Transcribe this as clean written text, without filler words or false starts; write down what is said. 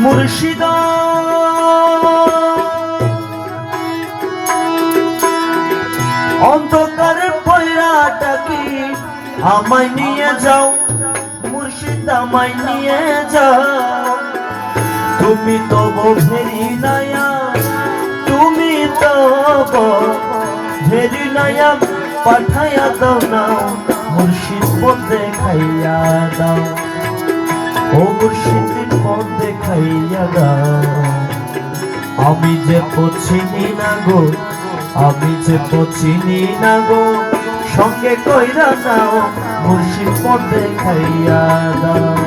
মুর্শিদ অন্ধকারে পয়রাটাকি আমায় নিয়ে যাও, মুর্শিদ আমায় নিয়ে যাও। তুমি তো ভেরি নায়া, তুমি তো ভেরি নায়া, পাঠাইয়া দাও না মুর্শিদ পথ দেখাইয়া দাও, ও মুর্শিদ পথ দেখাইয়া দাও। আমি যে পছিনি না গো, আমি যে পছিনি না গো, সঙ্গে কইরা নাও মুর্শিদ পথ দেখাইয়া দাও।